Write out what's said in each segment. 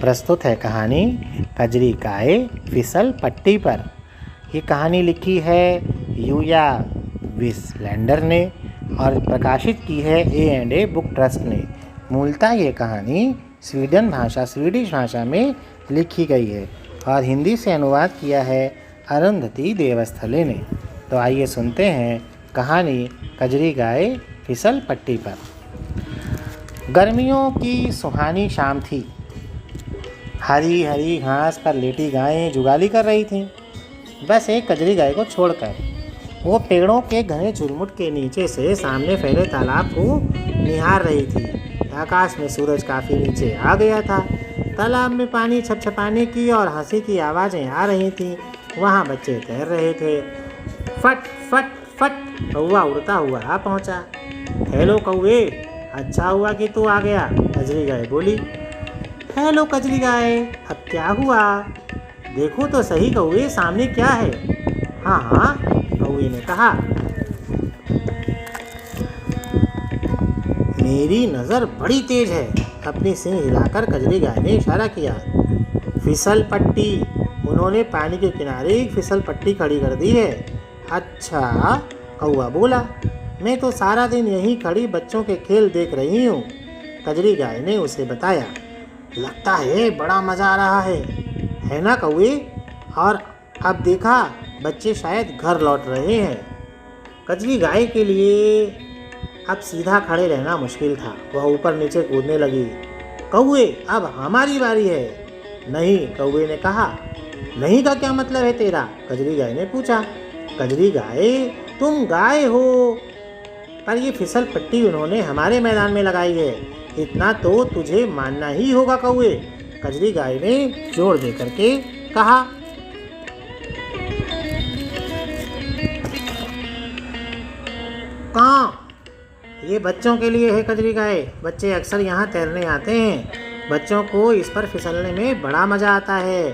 प्रस्तुत है कहानी कजरी गाय फिसल पट्टी पर। ये कहानी लिखी है यूया विस्लैंडर ने और प्रकाशित की है A&A बुक ट्रस्ट ने। मूलतः ये कहानी स्वीडिश भाषा में लिखी गई है और हिंदी से अनुवाद किया है अरुंधति देवस्थले ने। तो आइए सुनते हैं कहानी कजरी गाय फिसल पट्टी पर। गर्मियों की सुहानी शाम थी। हरी हरी घास पर लेटी गायें जुगाली कर रही थीं, बस एक कजरी गाय को छोड़कर। वो पेड़ों के घने झुरमुट के नीचे से सामने फैले तालाब को निहार रही थी। आकाश में सूरज काफ़ी नीचे आ गया था। तालाब में पानी छपछपाने की और हंसी की आवाज़ें आ रही थीं। वहाँ बच्चे तैर रहे थे। फट फट फट कौवा उड़ता हुआ आ पहुँचा। हेलो कौवे, अच्छा हुआ कि तू आ गया, कजरी गाय बोली। हेलो कजरी गाय, अब क्या हुआ? देखो तो सही कौवे, सामने क्या है? हाँ हाँ, कौवे ने कहा। मेरी नज़र बड़ी तेज है। अपनी सींग हिलाकर कजरी गाय ने इशारा किया। फिसल पट्टी। उन्होंने पानी के किनारे एक फिसल पट्टी खड़ी कर दी है। अच्छा, कौवा बोला। मैं तो सारा दिन यहीं खड़ी बच्चों के खेल देख रही हूँ, कजरी गाय ने उसे बताया। लगता है बड़ा मज़ा आ रहा है ना कौवे? और अब देखा, बच्चे शायद घर लौट रहे हैं। कजरी गाय के लिए अब सीधा खड़े रहना मुश्किल था। वह ऊपर नीचे कूदने लगी। कौवे, अब हमारी बारी है। नहीं, कौवे ने कहा। नहीं का क्या मतलब है तेरा? कजरी गाय ने पूछा। कजरी गाय, तुम गाय हो, पर ये फिसल पट्टी उन्होंने हमारे मैदान में लगाई है, इतना तो तुझे मानना ही होगा कौवे, कजरी गाय ने जोर दे करके कहा। कहाँ? ये बच्चों के लिए है कजरी गाय। बच्चे अक्सर यहाँ तैरने आते हैं। बच्चों को इस पर फिसलने में बड़ा मज़ा आता है,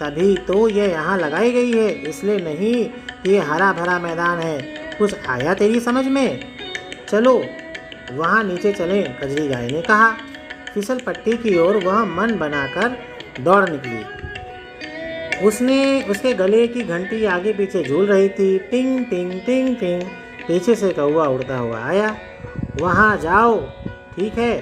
तभी तो ये यहाँ लगाई गई है। इसलिए नहीं, ये हरा भरा मैदान है। कुछ आया तेरी समझ में? चलो वहाँ नीचे चलें, कजरी गाय ने कहा। फिसल पट्टी की ओर वह मन बनाकर दौड़ निकली। उसके गले की घंटी आगे पीछे झूल रही थी। टिंग टिंग टिंग टिंग। पीछे से कौवा उड़ता हुआ आया। वहाँ जाओ, ठीक है,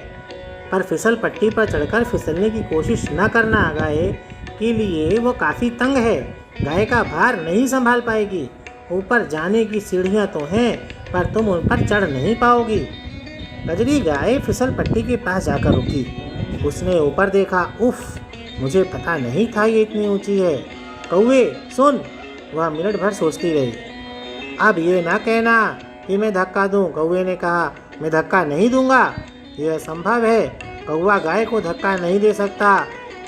पर फिसल पट्टी पर चढ़कर फिसलने की कोशिश न करना। गाय के लिए वो काफ़ी तंग है। गाय का भार नहीं संभाल पाएगी। ऊपर जाने की सीढ़ियाँ तो हैं, पर तुम उन पर चढ़ नहीं पाओगी। कजरी गाय फिसल पट्टी के पास जाकर रुकी। उसने ऊपर देखा। उफ, मुझे पता नहीं था ये इतनी ऊंची है। कौवे सुन, वह मिनट भर सोचती रही। अब ये ना कहना कि मैं धक्का दूं, कौवे ने कहा। मैं धक्का नहीं दूंगा, यह असंभव है। कौवा गाय को धक्का नहीं दे सकता,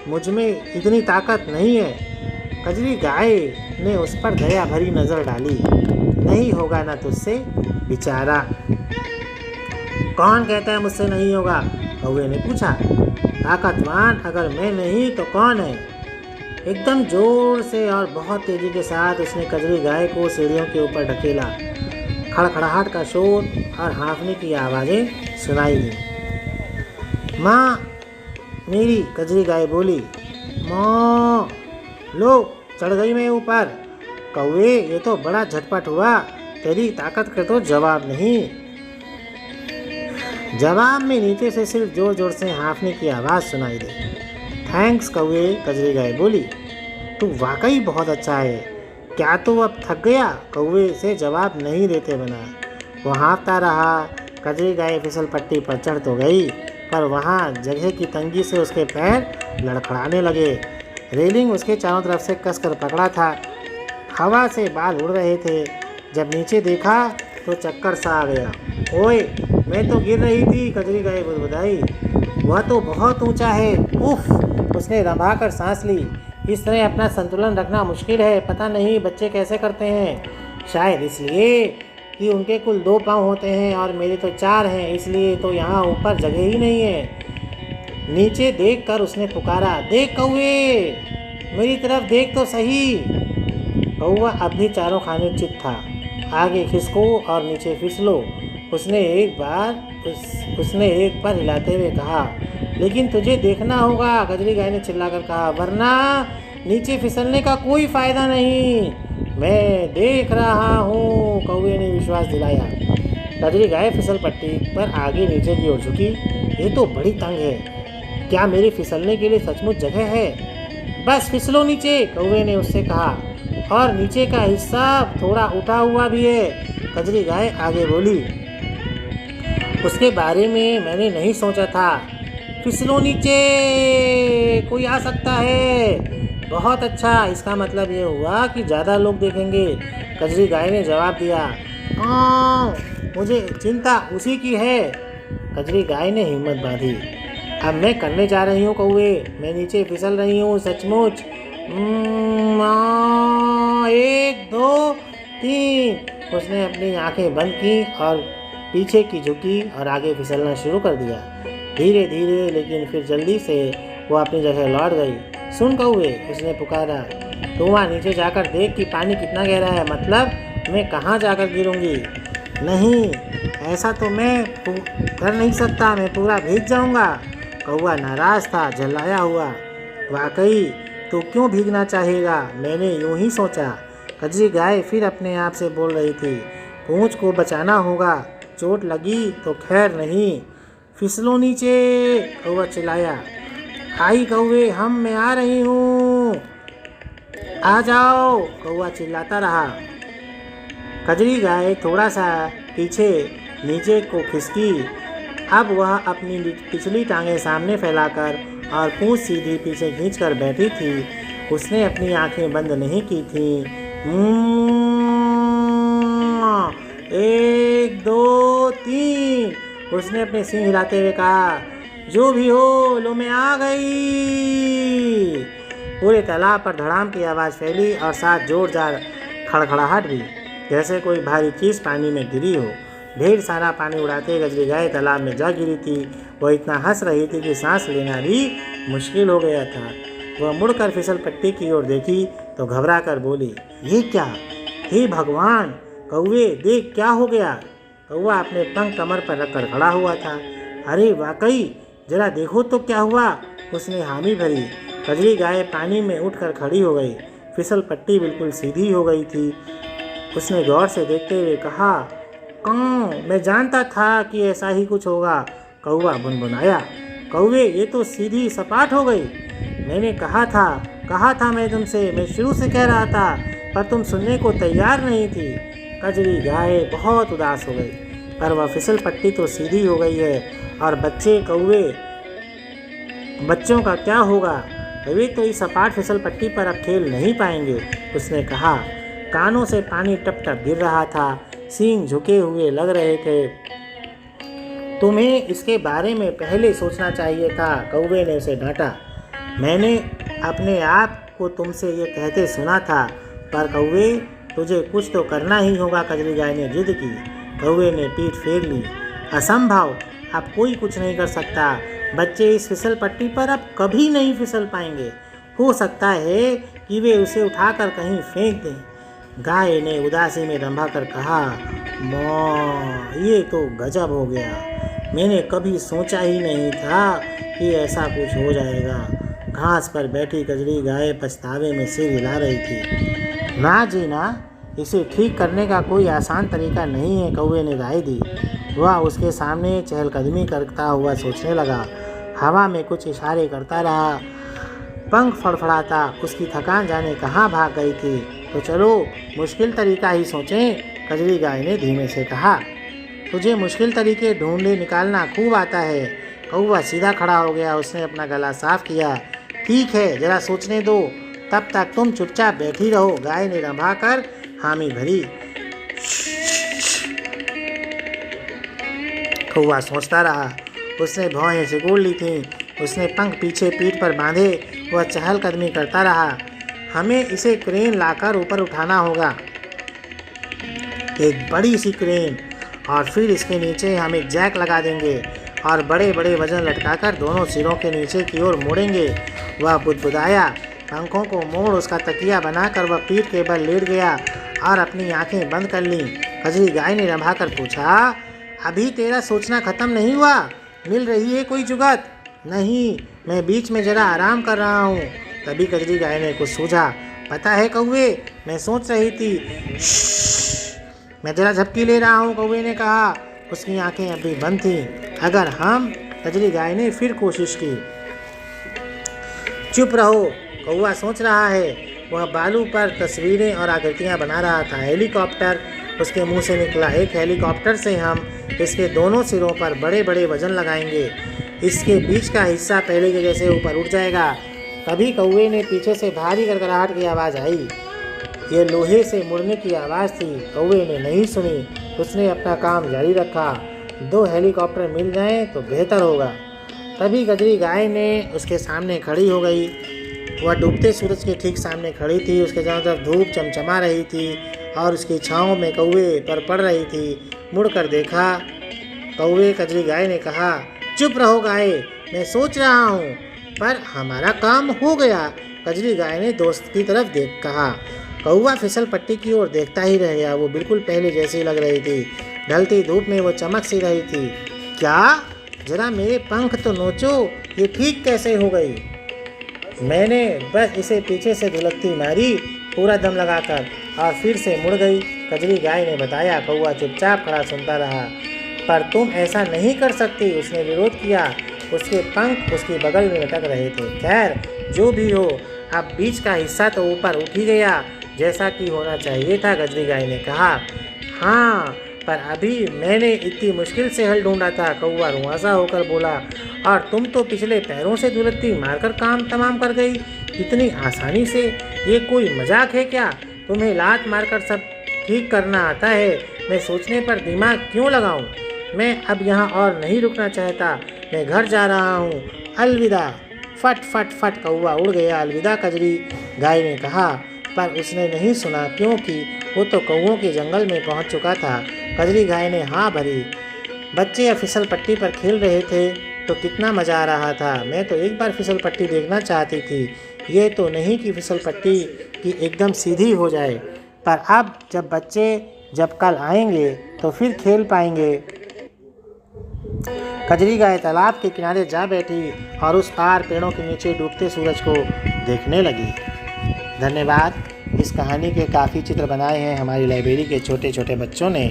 मुझ में इतनी ताकत नहीं है। कजरी गाय ने उस पर दया भरी नज़र डाली। नहीं होगा ना तुझसे, बेचारा। कौन कहता है मुझसे नहीं होगा? कौवे ने पूछा। ताकतवान अगर मैं नहीं तो कौन है? एकदम जोर से और बहुत तेजी के साथ उसने कजरी गाय को सीढ़ियों के ऊपर ढकेला। खड़खड़ाहट का शोर और हाँफने की आवाज़ें सुनाई दी। माँ मेरी, कजरी गाय बोली। माँ, लो चढ़ गई मैं ऊपर। कौवे, ये तो बड़ा झटपट हुआ, तेरी ताकत का तो जवाब नहीं। जवाब में नीचे से सिर्फ जोर जोर से हाँफने की आवाज़ सुनाई दी। थैंक्स कौवे, कजरी गाय बोली। तू वाकई बहुत अच्छा है। क्या तू अब थक गया? कौवे से जवाब नहीं देते बना। वो हाँफता रहा। कजरी गाय फिसल पट्टी पर चढ़ तो गई, पर वहाँ जगह की तंगी से उसके पैर लड़खड़ाने लगे। रेलिंग उसके चारों तरफ से कसकर पकड़ा था। हवा से बाल उड़ रहे थे। जब नीचे देखा तो चक्कर सा आ गया। ओए, मैं तो गिर रही थी, कजरी गाय बुदबुदाई। वह तो बहुत ऊंचा है। उफ, उसने रंभा कर सांस ली। इस तरह अपना संतुलन रखना मुश्किल है। पता नहीं बच्चे कैसे करते हैं। शायद इसलिए कि उनके कुल 2 पाँव होते हैं और मेरे तो 4 हैं, इसलिए तो यहाँ ऊपर जगह ही नहीं है। नीचे देख कर उसने पुकारा। देख कौवे, मेरी तरफ देख तो सही। कौवा अब भी चारों खाने चित था। आगे खिसको और नीचे फिसलो, उसने एक बार हिलाते हुए कहा। लेकिन तुझे देखना होगा, कजरी गाय ने चिल्लाकर कहा, वरना नीचे फिसलने का कोई फायदा नहीं। मैं देख रहा हूँ, कौवे ने विश्वास दिलाया। कजरी गाय फिसल पट्टी पर आगे नीचे की ओर झुकी। ये तो बड़ी तंग है, क्या मेरे फिसलने के लिए सचमुच जगह है? बस फिसलो नीचे, कौवे ने उससे कहा, और नीचे का हिस्सा थोड़ा उठा हुआ भी है। कजरी गाय आगे बोली, उसके बारे में मैंने नहीं सोचा था। फिसलो नीचे, कोई आ सकता है। बहुत अच्छा, इसका मतलब ये हुआ कि ज़्यादा लोग देखेंगे, कजरी गाय ने जवाब दिया। मुझे चिंता उसी की है, कजरी गाय ने हिम्मत बांधी। अब मैं करने जा रही हूँ कौवे, मैं नीचे फिसल रही हूँ सचमुच। 1 2 3। उसने अपनी आंखें बंद की और पीछे की झुकी और आगे फिसलना शुरू कर दिया। धीरे धीरे, लेकिन फिर जल्दी से वो अपनी जगह लौट गई। सुन कौवे, उसने पुकारा, तू वहाँ नीचे जाकर देख कि पानी कितना गहरा है, मतलब मैं कहाँ जाकर गिरूंगी। नहीं, ऐसा तो मैं कर नहीं सकता, मैं पूरा भीग जाऊंगा। कौवा नाराज था, झल्लाया हुआ। वाकई, तू क्यों भीगना चाहेगा? मैंने यूं ही सोचा। कजरी गाय फिर अपने आप से बोल रही थी, पूंछ को बचाना होगा, चोट लगी तो खैर नहीं। फिसलो नीचे, कौवा चिल्लाया। आई कौवे, मैं आ रही हूँ, आ जाओ, कौवा चिल्लाता रहा। कजरी गाय थोड़ा सा पीछे नीचे को खिसकी। अब वह अपनी पिछली टांगें सामने फैलाकर और पूंछ सीधी पीछे खींचकर बैठी थी। उसने अपनी आंखें बंद नहीं की थीं। 1 2 3, उसने अपने सींग हिलाते हुए कहा। जो भी हो, लो मैं आ गई। पूरे तालाब पर धड़ाम की आवाज़ फैली और साथ जोरदार खड़खड़ाहट भी, जैसे कोई भारी चीज़ पानी में गिरी हो। ढेर सारा पानी उड़ाते कजरी गाय तालाब में जा गिरी थी। वह इतना हंस रही थी कि सांस लेना भी मुश्किल हो गया था। वह मुड़कर फिसल पट्टी की ओर देखी तो घबरा कर बोली, ये क्या? हे भगवान, कौवे देख क्या हो गया। कौवा अपने पंख कमर पर रखकर खड़ा हुआ था। अरे वाकई, जरा देखो तो क्या हुआ, उसने हामी भरी। कजरी गाय पानी में उठकर खड़ी हो गई। फिसल पट्टी बिल्कुल सीधी हो गई थी। उसने गौर से देखते हुए कहा, मैं जानता था कि ऐसा ही कुछ होगा। कौवा बुनबुनाया, कौवे ये तो सीधी सपाट हो गई। मैंने कहा था मैं तुमसे, मैं शुरू से कह रहा था, पर तुम सुनने को तैयार नहीं थी। कजरी गाय बहुत उदास हो गई, पर वह फिसल पट्टी तो सीधी हो गई है, और बच्चों का क्या होगा? वे तो इस सपाट फिसल पट्टी पर अब खेल नहीं पाएंगे, उसने कहा। कानों से पानी टप टप गिर रहा था, सींग झुके हुए लग रहे थे। तुम्हें इसके बारे में पहले सोचना चाहिए था, कौवे ने उसे डांटा। मैंने अपने आप को तुमसे ये कहते सुना था, पर कौवे तुझे कुछ तो करना ही होगा, कजरी गाय ने जिद की। कौवे ने पीठ फेर ली। असंभव, अब कोई कुछ नहीं कर सकता। बच्चे इस फिसल पट्टी पर अब कभी नहीं फिसल पाएंगे। हो सकता है कि वे उसे उठाकर कहीं फेंक दें। गाय ने उदासी में रंभा कर कहा, माँ, ये तो गजब हो गया। मैंने कभी सोचा ही नहीं था कि ऐसा कुछ हो जाएगा। घास पर बैठी कजरी गाय पछतावे में सिर हिला रही थी। ना जी ना, इसे ठीक करने का कोई आसान तरीका नहीं है, कौवे ने राय दी। वह उसके सामने चहलकदमी करता हुआ सोचने लगा। हवा में कुछ इशारे करता रहा। पंख फड़फड़ाता उसकी थकान जाने कहाँ भाग गई थी। तो चलो मुश्किल तरीका ही सोचें, कजरी गाय ने धीमे से कहा। तुझे मुश्किल तरीके ढूंढने निकालना खूब आता है। कौवा सीधा खड़ा हो गया। उसने अपना गला साफ किया। ठीक है, जरा सोचने दो, तब तक तुम चुपचाप बैठी रहो, गाय ने रंभा कर हामी भरी। कौवा सोचता रहा। उसने भौहें सिकोड़ ली थीं। उसने पंख पीछे पीठ पर बांधे। वह चहलकदमी करता रहा। हमें इसे क्रेन लाकर ऊपर उठाना होगा, एक बड़ी सी क्रेन, और फिर इसके नीचे हम एक जैक लगा देंगे और बड़े बड़े वजन लटकाकर दोनों सिरों के नीचे की ओर मोड़ेंगे। वह बुदबुदाया। पंखों को मोड़ उसका तकिया बनाकर वह पीठ के बल लेट गया और अपनी आंखें बंद कर लीं। कजरी गाय ने रंभा कर पूछा, अभी तेरा सोचना खत्म नहीं हुआ? मिल रही है कोई जुगत? नहीं, मैं बीच में जरा आराम कर रहा हूँ। तभी कजरी गाय ने कुछ सूझा। पता है कौवे, मैं सोच रही थी। मैं जरा झपकी ले रहा हूँ, कौवे ने कहा। उसकी आंखें अभी बंद थीं। अगर हम, कजरी गाय ने फिर कोशिश की। चुप रहो, कौवा सोच रहा है। वह बालू पर तस्वीरें और आकृतियां बना रहा था। हेलीकॉप्टर उसके मुंह से निकला। एक हेलीकॉप्टर से हम इसके दोनों सिरों पर बड़े बड़े वजन लगाएंगे। इसके बीच का हिस्सा पहले के जैसे ऊपर उठ जाएगा। तभी कौवे ने पीछे से भारी गड़गड़ाहट की आवाज़ आई। ये लोहे से मुड़ने की आवाज़ थी। कौवे ने नहीं सुनी। उसने अपना काम जारी रखा। 2 हेलीकॉप्टर मिल जाएं तो बेहतर होगा। तभी कजरी गाय ने उसके सामने खड़ी हो गई। वह डूबते सूरज के ठीक सामने खड़ी थी। उसके चारों तरफ धूप चमचमा रही थी और उसकी छाँव में कौवे पर पड़ रही थी। मुड़कर देखा। कौवे कजरी गाय ने कहा, चुप रहो गाय, मैं सोच रहा हूँ। पर हमारा काम हो गया, कजरी गाय ने दोस्त की तरफ देख कहा। कौवा फिसल पट्टी की ओर देखता ही रह गया। वो बिल्कुल पहले जैसी लग रही थी। ढलती धूप में वो चमक सी रही थी। क्या? जरा मेरे पंख तो नोचो, ये ठीक कैसे हो गई? मैंने बस इसे पीछे से धुलकती मारी पूरा दम लगाकर और फिर से मुड़ गई, कजरी गाय ने बताया। कौवा चुपचाप खड़ा सुनता रहा। पर तुम ऐसा नहीं कर सकती, उसने विरोध किया। उसके पंख उसकी बगल में लटक रहे थे। खैर, जो भी हो, अब बीच का हिस्सा तो ऊपर उठ ही गया, जैसा कि होना चाहिए था, कजरी गाय ने कहा। हाँ, पर अभी मैंने इतनी मुश्किल से हल ढूंढा था, कौवा रुआंसा होकर बोला। और तुम तो पिछले पैरों से धुलकती मारकर काम तमाम कर गई, इतनी आसानी से। ये कोई मजाक है क्या? तुम्हें लात मारकर सब ठीक करना आता है। मैं सोचने पर दिमाग क्यों लगाऊं? मैं अब यहाँ और नहीं रुकना चाहता। मैं घर जा रहा हूँ। अलविदा। फट फट फट कौवा उड़ गया। अलविदा, कजरी गाय ने कहा। पर उसने नहीं सुना, क्योंकि वो तो कौवों के जंगल में पहुँच चुका था। कजरी गाय ने हाँ भरी। बच्चे अब फिसल पट्टी पर खेल रहे थे तो कितना मज़ा आ रहा था। मैं तो एक बार फिसल पट्टी देखना चाहती थी। ये तो नहीं कि फिसल पट्टी की एकदम सीधी हो जाए। पर अब जब बच्चे जब कल आएंगे तो फिर खेल पाएंगे। कजरी गाय तालाब के किनारे जा बैठी और उस पार पेड़ों के नीचे डूबते सूरज को देखने लगी। धन्यवाद। इस कहानी के काफ़ी चित्र बनाए हैं हमारी लाइब्रेरी के छोटे छोटे बच्चों ने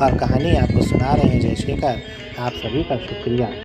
और कहानी आपको सुना रहे हैं जयशेखर। आप सभी का शुक्रिया।